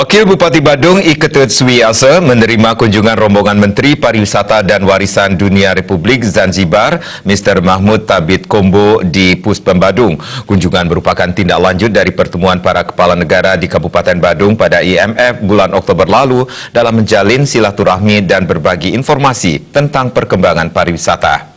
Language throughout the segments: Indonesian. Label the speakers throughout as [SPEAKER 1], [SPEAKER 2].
[SPEAKER 1] Wakil Bupati Badung Iketut Suwiasa menerima kunjungan rombongan Menteri Pariwisata dan Warisan Dunia Republik Zanzibar, Mr. Mahmud Thabit Kombo di Puspem Badung. Kunjungan merupakan tindak lanjut dari pertemuan para kepala negara di Kabupaten Badung pada IMF bulan Oktober lalu dalam menjalin silaturahmi dan berbagi informasi tentang perkembangan pariwisata.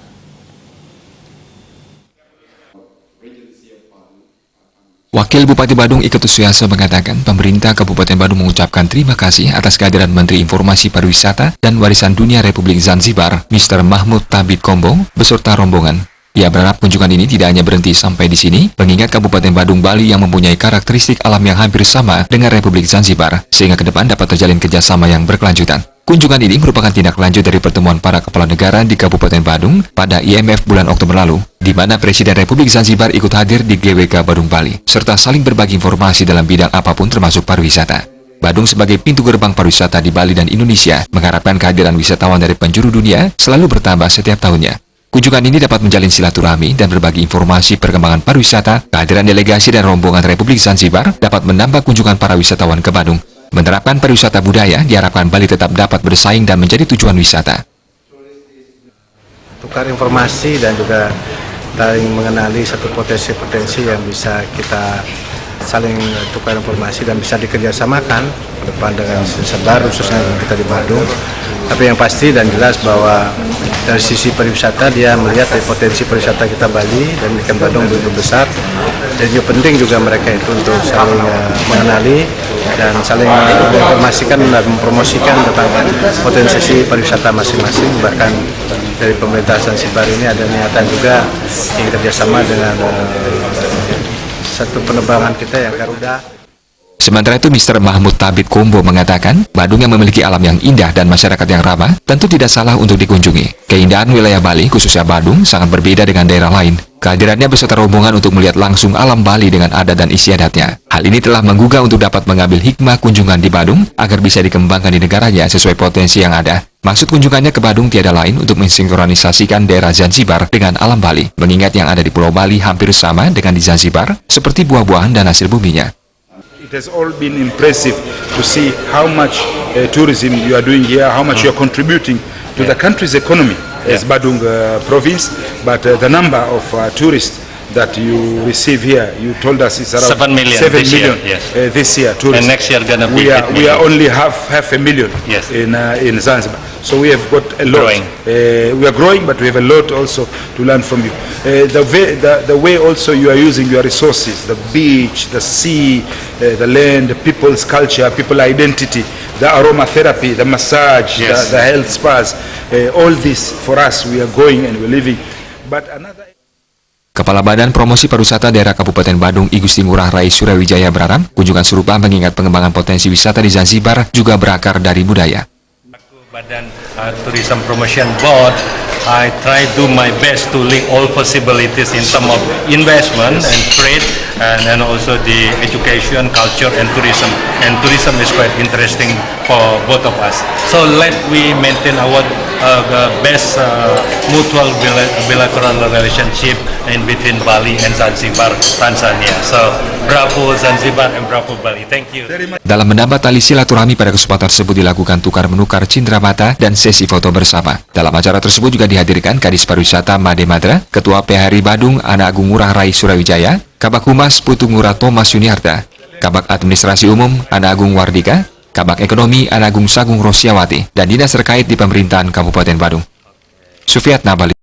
[SPEAKER 2] Wakil Bupati Badung Iketut Suwiasa mengatakan pemerintah Kabupaten Badung mengucapkan terima kasih atas kehadiran Menteri Informasi Pariwisata dan Warisan Dunia Republik Zanzibar, Mr. Mahmud Thabit Kombo, beserta rombongan. Ia berharap kunjungan ini tidak hanya berhenti sampai di sini, mengingat Kabupaten Badung, Bali yang mempunyai karakteristik alam yang hampir sama dengan Republik Zanzibar, sehingga ke depan dapat terjalin kerjasama yang berkelanjutan. Kunjungan ini merupakan tindak lanjut dari pertemuan para kepala negara di Kabupaten Badung pada IMF bulan Oktober lalu, di mana Presiden Republik Zanzibar ikut hadir di GWK Badung, Bali, serta saling berbagi informasi dalam bidang apapun termasuk pariwisata. Badung sebagai pintu gerbang pariwisata di Bali dan Indonesia mengharapkan kehadiran wisatawan dari penjuru dunia selalu bertambah setiap tahunnya. Kunjungan ini dapat menjalin silaturahmi dan berbagi informasi perkembangan pariwisata. Kehadiran delegasi dan rombongan Republik Zanzibar dapat menambah kunjungan para wisatawan ke Badung. Menerapkan pariwisata budaya, diharapkan Bali tetap dapat bersaing dan menjadi tujuan wisata.
[SPEAKER 3] Tukar informasi dan juga saling mengenali satu potensi-potensi yang bisa kita saling tukar informasi dan bisa dikerjasamakan ke depan dengan sebar khususnya kita di Badung. Tapi yang pasti dan jelas bahwa dari sisi pariwisata dia melihat dari potensi pariwisata kita Bali dan ikan Badung begitu besar. Dan juga penting juga mereka itu untuk saling mengenali dan saling menginformasikan dan mempromosikan tentang potensi pariwisata masing-masing. Bahkan dari pemerintah Zanzibar ini ada niatan juga ingin kerjasama dengan satu penerbangan kita yang Garuda.
[SPEAKER 2] Sementara itu, Mr. Mahmud Thabit Kombo mengatakan, Badung yang memiliki alam yang indah dan masyarakat yang ramah tentu tidak salah untuk dikunjungi. Keindahan wilayah Bali, khususnya Badung, sangat berbeda dengan daerah lain. Kehadirannya beserta rombongan untuk melihat langsung alam Bali dengan adat dan istiadatnya. Hal ini telah menggugah untuk dapat mengambil hikmah kunjungan di Badung agar bisa dikembangkan di negaranya sesuai potensi yang ada. Maksud kunjungannya ke Badung tiada lain untuk mensinkronisasikan daerah Zanzibar dengan alam Bali, mengingat yang ada di Pulau Bali hampir sama dengan di Zanzibar, seperti buah-buahan dan hasil buminya.
[SPEAKER 4] It has all been impressive to see how much tourism you are doing here, how much you are contributing to the country's economy as Badung province, but the number of tourists that you receive here, you told us it's around
[SPEAKER 5] 7 million,
[SPEAKER 4] 7
[SPEAKER 5] this
[SPEAKER 4] million
[SPEAKER 5] year, yes.
[SPEAKER 4] This year tourists.
[SPEAKER 5] And next year gonna be
[SPEAKER 4] we are only half a million,
[SPEAKER 5] yes,
[SPEAKER 4] in Zanzibar. So we have got a lot.
[SPEAKER 5] Growing.
[SPEAKER 4] We are growing, but we have a lot also to learn from you. The way also you are using your resources, the beach, the sea, the land, the people's culture, people identity, the aromatherapy, the massage,
[SPEAKER 5] yes,
[SPEAKER 4] the health spas, all this for us, we are going and we're living. But another...
[SPEAKER 2] Kepala Badan Promosi Pariwisata Daerah Kabupaten Badung, I Gusti Ngurah Rai Surawijaya berharap kunjungan serupa mengingat pengembangan potensi wisata di Zanzibar juga berakar dari budaya.
[SPEAKER 5] Badan Tourism Promotion Board, I try do my best to link all possibilities in terms of investment and trade and also the education, culture and tourism. And tourism is quite interesting for both of us. So let we maintain our best mutual bilateral relationship in between Bali and Zanzibar, Tanzania. So bravo Zanzibar and bravo Bali. Thank you.
[SPEAKER 2] Dalam menambah tali silaturahmi pada kesempatan tersebut dilakukan tukar-menukar cindramata dan sesi foto bersama. Dalam acara tersebut juga dihadirkan Kadis Pariwisata Made Madra, Ketua PHRI Badung Ana Agung Ngurah Rai Surawijaya, Kabak Humas Putu Ngurah Thomas Yuniarta, Kabak Administrasi Umum Ana Agung Wardika, Kabak Ekonomi Ana Agung Sagung Rosiawati, dan dinas terkait di pemerintahan Kabupaten Badung. Sufiatna, Bali.